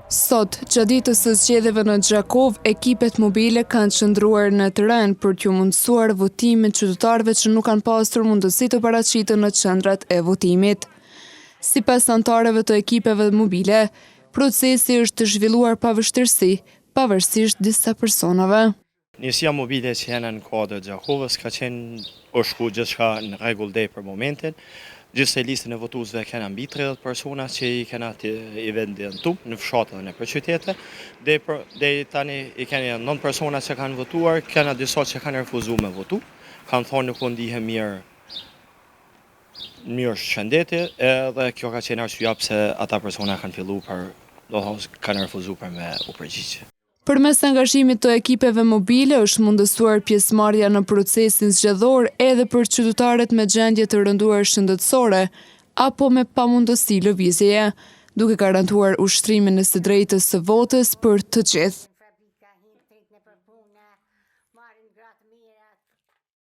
Sot, gjatë ditës së zgjedhjeve në Gjakov, ekipet mobile kanë qëndruar në terren për t'u mundësuar votimin qytetarëve që nuk kanë pasur mundësi të paraqiten në qendrat e votimit. Sipas anëtarëve të ekipeve mobile, procesi është zhvilluar pa vështirësi, pavarësisht disa personave. Njësia mobile që janë në kuadër Gjakovës ka qenë është shku gjithçka në rregull deri për momentin. Gjithse listën e votuesve kena mbi 30 persona që i kena të evidentu në fshatë dhe në qytete. Deri tani i kena 9 persona që kanë votuar, kena disa që kanë refuzuar me votu. Kanë thonë nuk u ndihen mirë shëndeti, edhe kjo ka qenë arsyeja pse ata persona kanë filluar kanë refuzuar për me u përgjigj. Përmes angazhimit të ekipeve mobile është mundësuar pjesëmarrja në procesin zgjedhor edhe për qytetarët me gjendje të rënduar shëndetësore apo me pamundësi lëvizjeje, duke garantuar ushtrimin e së drejtës së votës për të gjithë.